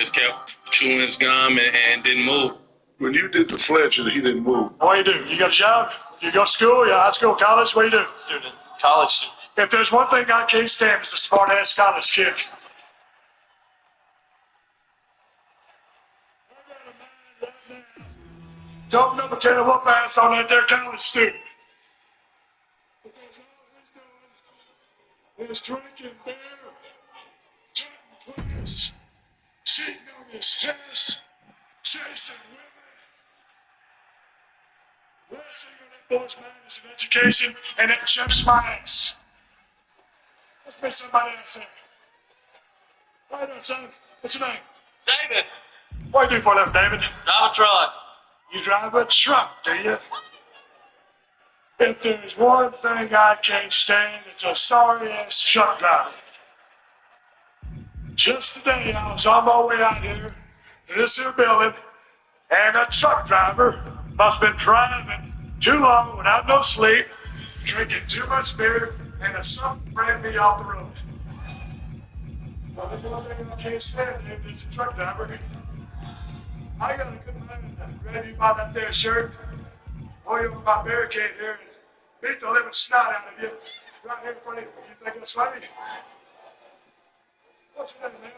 Just kept chewing his gum and didn't move. When you did the fletching, he didn't move. What do you do? You got a job? You go to school? You high school, college? What do you do? Student. College student. If there's one thing I can't stand, it's a smart-ass college kid. Don't never care to whoop ass on that there college student. Because all he's doing is drinking beer, taking place, sitting on his chest, chasing women. Last thing on that boy's mind is an education, and it chips my ass. Let's be somebody else here. How you doing, son? What's your name? David. What do you do for a living, David? Drive a truck. You drive a truck, do you? If there's one thing I can't stand, it's a sorry-ass truck driver. Just today, I was on my way out here to this here building, and a truck driver must have been driving too long without no sleep, drinking too much beer, and a something ran me off the road. Well, there's one thing I can't stand, David, it's a truck driver. I got a good man to grab you by that there shirt, pull you over my barricade here, and beat the living snot out of you right here in front of you. You think that's funny? What's your name, ma'am?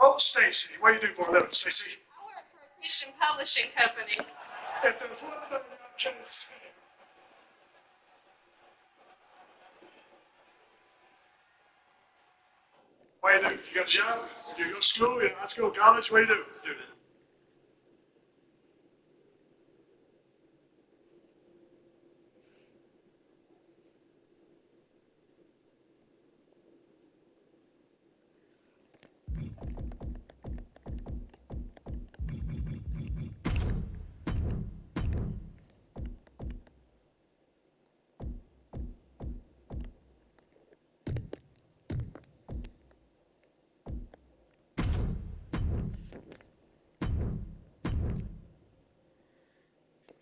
Oh, Stacy. What do you do for a living, Stacy? I work for a Christian publishing company. If there's one thing I can't stand. What do you do? You got a job? You go to school? You high school, college? What do you do? Student.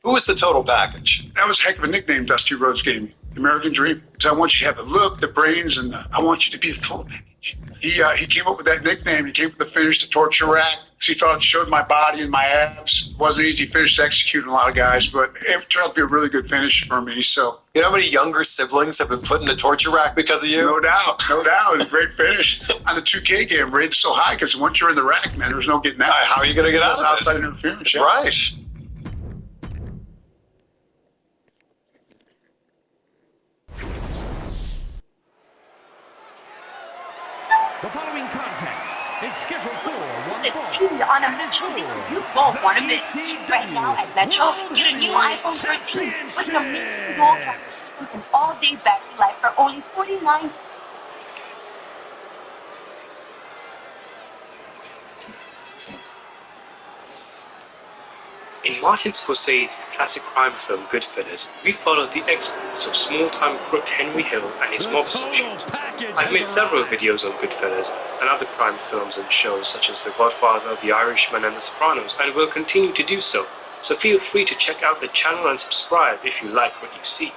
Who was the total package? That was a heck of a nickname Dusty Rhodes gave me, the American Dream. Because I want you to have the look, the brains, and I want you to be the total package. He came up with that nickname. He came up with the finish, the torture rack. He thought it showed my body and my abs. It wasn't an easy finish to execute in a lot of guys, but it turned out to be a really good finish for me. So, You know how many younger siblings have been put in the torture rack because of you? no doubt. It was a great finish. On the 2K game, rated so high because once you're in the rack, man, there's no getting out. How are you going to get out That's of it? outside interference. Yeah. Right. The following contest is scheduled for one The fall. tea on a Metro deal you won't want to miss. Right now at Metro, get a new iPhone 13 with an amazing dual camera system and all-day battery life for only $49. In Martin Scorsese's classic crime film Goodfellas, we follow the exploits of small-time crook Henry Hill and his mob associates. I've made several videos on Goodfellas and other crime films and shows such as The Godfather, The Irishman and The Sopranos, and will continue to do so, so feel free to check out the channel and subscribe if you like what you see.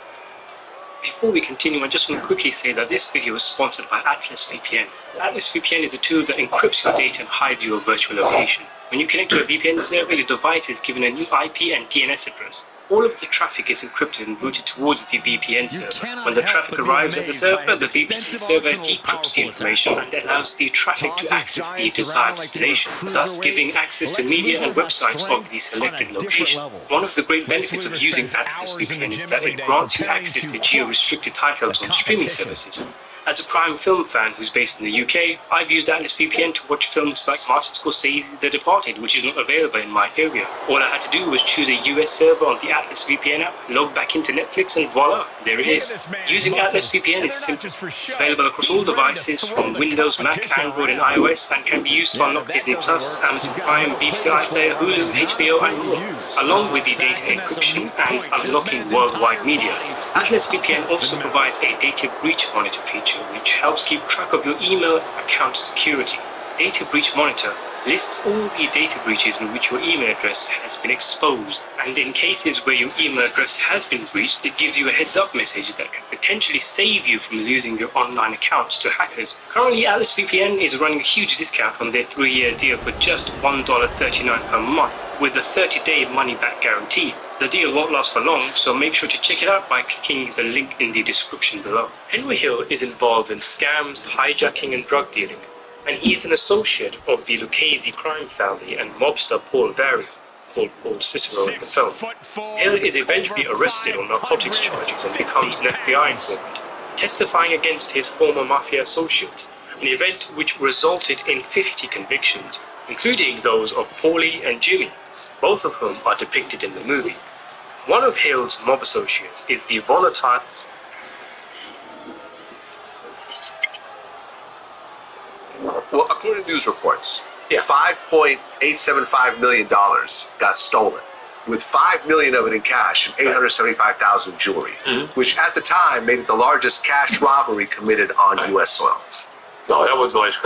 Before we continue, I just want to quickly say that this video is sponsored by Atlas VPN. Atlas VPN is a tool that encrypts your data and hides your virtual location. When you connect to a VPN server, your device is given a new IP and DNS address. All of the traffic is encrypted and routed towards the VPN server. When the traffic arrives at the server, the VPN server decrypts the information and allows the traffic to access the desired destination, thus giving access to media and websites of the selected location. One of the great benefits of using Atlas VPN is that it grants you access to geo-restricted titles on streaming services. As a crime film fan who's based in the UK, I've used Atlas VPN to watch films like Martin Scorsese's The Departed, which is not available in my area. All I had to do was choose a US server on the Atlas VPN app, log back into Netflix, and voila, there it is. Using Atlas VPN is simple. It's available across all devices from Windows, Mac, Android, and iOS, and can be used to unlock Disney+, Amazon Prime, BBC iPlayer, Hulu, HBO, and more, along with the data encryption and unlocking worldwide media. Atlas VPN also provides a data breach monitor feature, which helps keep track of your email account security. Data Breach Monitor lists all the data breaches in which your email address has been exposed, and in cases where your email address has been breached, it gives you a heads-up message that can potentially save you from losing your online accounts to hackers. Currently, Atlas VPN is running a huge discount on their 3-year deal for just $1.39 per month, with a 30-day money-back guarantee. The deal won't last for long, so make sure to check it out by clicking the link in the description below. Henry Hill is involved in scams, hijacking, and drug dealing, and he is an associate of the Lucchese crime family and mobster Paul Barry, called Paul Cicero in the film. Hill is eventually arrested on narcotics charges and becomes an FBI informant, testifying against his former mafia associates, an event which resulted in 50 convictions, including those of Paulie and Jimmy, both of whom are depicted in the movie. One of Hill's mob associates is the volatile... Well, according to news reports, $5.875 million got stolen, with $5 million of it in cash and $875,000 jewelry, which at the time made it the largest cash robbery committed on U.S. soil. No, that was nice.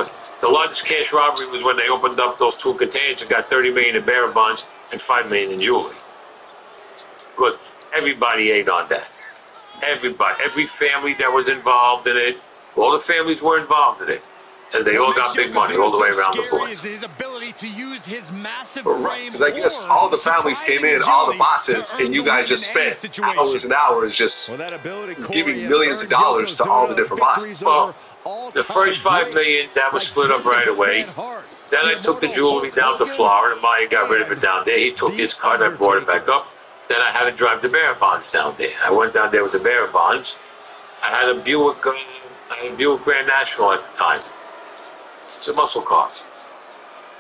The largest cash robbery was when they opened up those 2 containers and got $30 million in bearer bonds and $5 million in jewelry. Because everybody ate on that. Everybody, every family that was involved in it, all the families were involved in it. And they all got big money all the way around the board. Because I guess all the families came in, all the bosses, and you guys just spent hours and hours just giving millions of dollars to all the different bosses. Well, the first $5 million, that was split up right away. Then I took the jewelry down to Florida. Maya got rid of it down there. He took his cut, I brought it back up. Then I had to drive the bearer bonds down there. I went down there with the bearer bonds. I had a Buick Grand National at the time. It's a muscle car.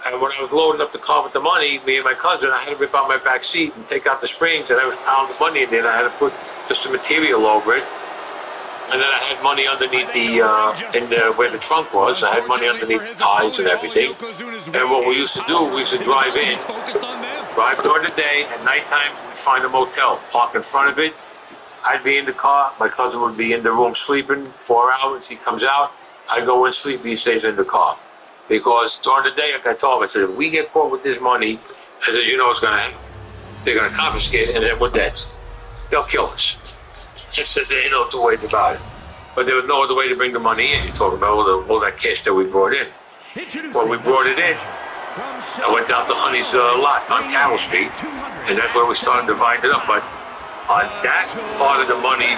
And when I was loading up the car with the money, me and my cousin, I had to rip out my back seat and take out the springs, and I was pounding the money in there, and I had to put just the material over it. And then I had money underneath where the trunk was. I had money underneath the ties and everything. And what we used to do, we used to drive during the day. At nighttime, we'd find a motel, park in front of it. I'd be in the car. My cousin would be in the room sleeping 4 hours. He comes out. I go in, sleep. He stays in the car. Because during the day, like I told him, I said, if we get caught with this money, I said, you know what's going to happen. They're going to confiscate it, and then we're dead. They'll kill us. Just says there ain't no 2 ways about it. But there was no other way to bring the money in. You talk about all that cash that we brought in. When we brought it in, I went down to Honey's lot on Carroll Street, and that's where we started dividing it up. But on that part of the money,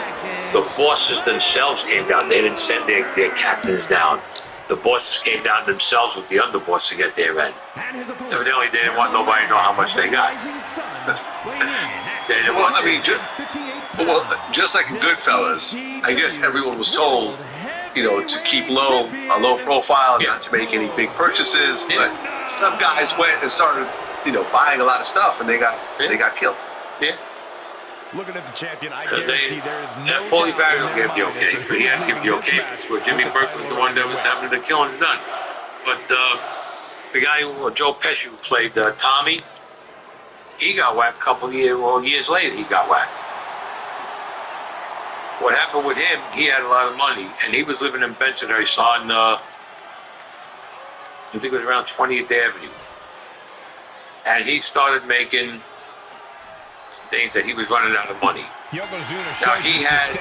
the bosses themselves came down. They didn't send their captains down. The bosses came down themselves with the underboss to get their end. Evidently, they didn't want nobody to know how much they got. Well, I mean, just like in Goodfellas, I guess everyone was told, to keep a low profile, not to make any big purchases. But some guys went and started, buying a lot of stuff, and they got killed. Yeah. Looking at the champion, I guarantee there is no... Paulie Barry will give the okay for it. He had to give the okay for it. Jimmy Burke was the one that was having the killings done. But the guy Joe Pesci, who played Tommy, he got whacked a couple of years later. He got whacked. What happened with him, he had a lot of money, and he was living in Bensonhurst on, I think it was around 20th Avenue. And he started making things that he was running out of money. Now, he had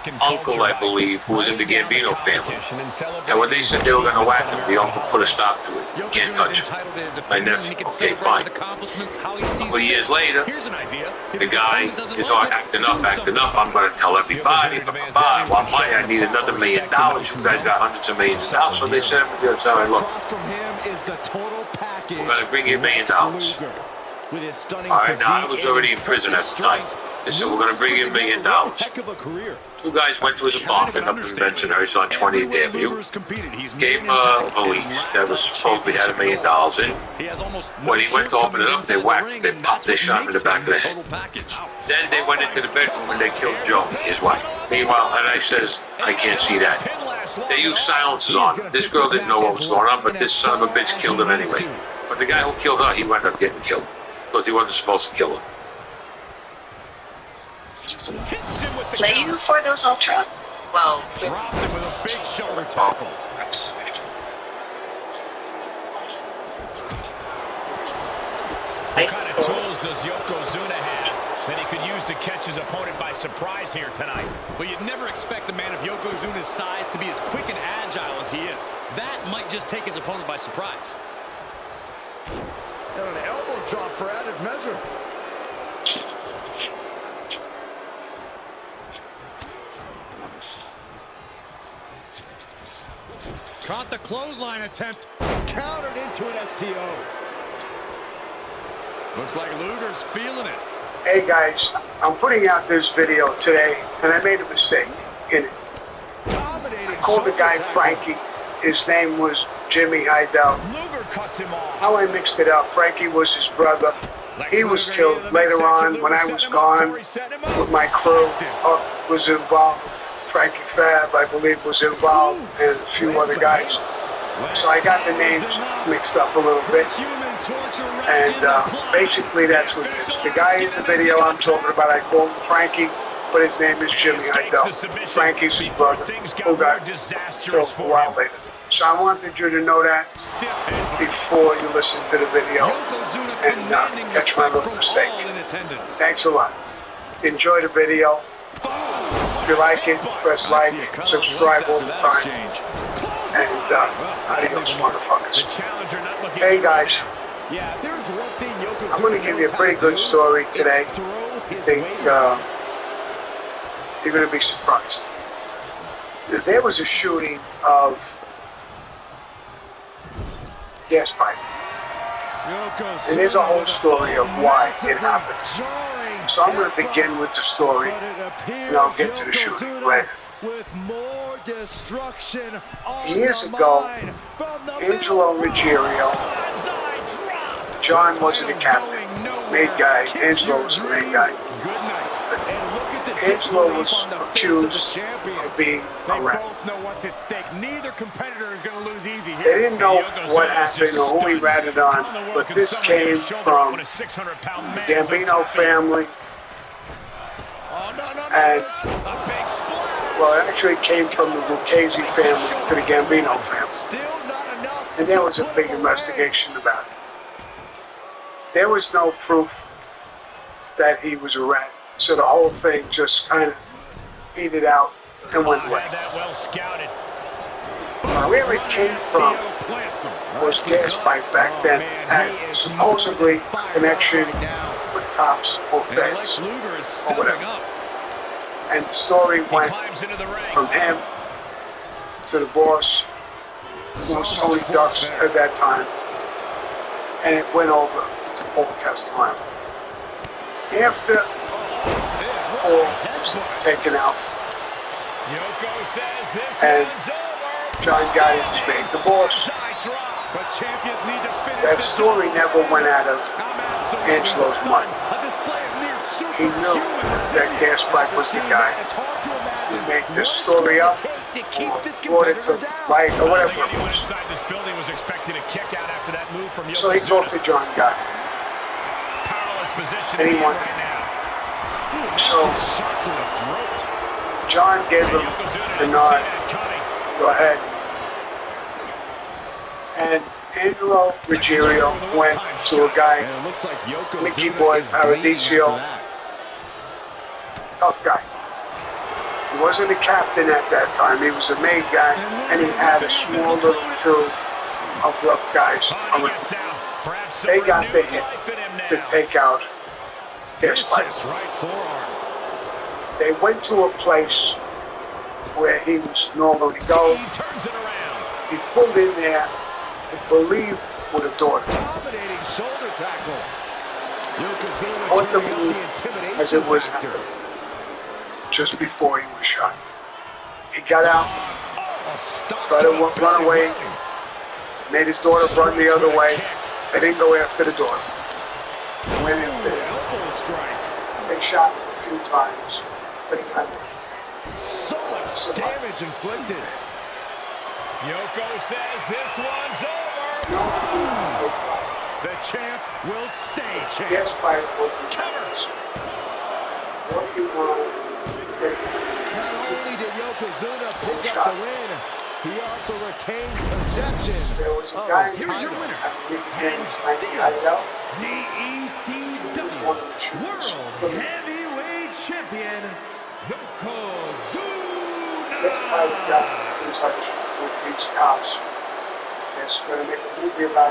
an uncle, I believe, who was in the Gambino family. And when they said they were going to whack him, the uncle put a stop to it. You can't touch him. My nephew, okay, fine. A couple of years later, the guy is acting up. I'm going to tell everybody, I want money. I need another $1 million. You guys got hundreds of millions of dollars. So they sent him to the other side. Look, we're going to bring you $1 million. All right, now I was already in prison at the time. They said, we're going to bring you $1 million. 2 guys went to his apartment up in Bensonhurst on 20th Avenue, gave him a valise that was supposedly had $1 million in. When he went to open it up, they whacked him, they popped, they shot him in the back of the head. Then they went into the bedroom and they killed Joe, his wife. Meanwhile, and I says, I can't see that. They used silencers on him. This girl didn't know what was going on, but this son of a bitch killed him anyway. But the guy who killed her, he wound up getting killed because he wasn't supposed to kill her. Play you for those ultras? Well, dropped him with a big shoulder tackle. Ice What kind of tools cold. does Yokozuna have that he could use to catch his opponent by surprise here tonight? Well, you'd never expect a man of Yokozuna's size to be as quick and agile as he is. That might just take his opponent by surprise. And an elbow drop for added measure. Caught the clothesline attempt. Countered into an STO. Looks like Luger's feeling it. Hey guys, I'm putting out this video today, and I made a mistake in it. I called the guy Frankie. His name was Jimmy Heidel. Luger cuts him off. How I mixed it up, Frankie was his brother. He was killed later on when I was gone with my crew. Was involved. Frankie Fab, I believe, was involved, and a few other guys. So I got the names mixed up a little bit. And basically that's what it is. The guy in the video I'm talking about, I call him Frankie, but his name is Jimmy Heidel. Frankie's his brother, who got killed a while later. So I wanted you to know that before you listen to the video and catch my little mistake. Thanks a lot. Enjoy the video. If you like it, press like, subscribe all the time. And adios, motherfuckers. Hey guys, I'm going to give you a pretty good story today. I think you're going to be surprised. There was a shooting of gas pipe. And there's a whole story of why it happened. So I'm going to begin with the story, and I'll get to the shooting later. Years ago, Angelo Ruggiero, John wasn't a captain, main guy, Angelo was the main guy. Angelo was accused of being a rat. They didn't know what happened or who he ratted on, but this came from the Gambino family. And, well, it actually came from the Lucchese family to the Gambino family. And there was a big investigation about it. There was no proof that he was a rat. So the whole thing just kind of petered out and went away. Where it came from was gas pipe back then, and supposedly a connection with cops or feds or whatever. And the story went from him to the boss, who was Tony Ducks at that time, and it went over to Paul Castellano. After Paul was taken out, and John Gotti was made the boss, that story never went out of Angelo's mind. He knew that gas pipe was the guy who made this story up, or brought it to light, or whatever it was. So he talked to John Gotti, and he wanted it. So John gave him the nod, go ahead. And Angelo Ruggiero went to a guy, Mickey Boy Paradiso, tough guy. He wasn't a captain at that time, he was a main guy, and he had a small little crew of rough guys around. They got the hit to take out gas pipe. They went to a place where he was normally going. He pulled in there, I believe, with a daughter. He caught the move as it was happening, just before he was shot. He got out, started to run away, made his daughter run the other way. They didn't go after the daughter. They went after him. They shot him a few times, but he got away. So much damage inflicted. Yoko says this one's over. The champ will stay champ. Gas pipe was the covers. Not only did Yokozuna pick up the win, He also retained possession. There was a of guy his in title. China, I believe his name was Frankie Heidel. The ECW World Heavyweight Champion, Yokozuna. This guy got in touch with these cops. They're going to make a movie about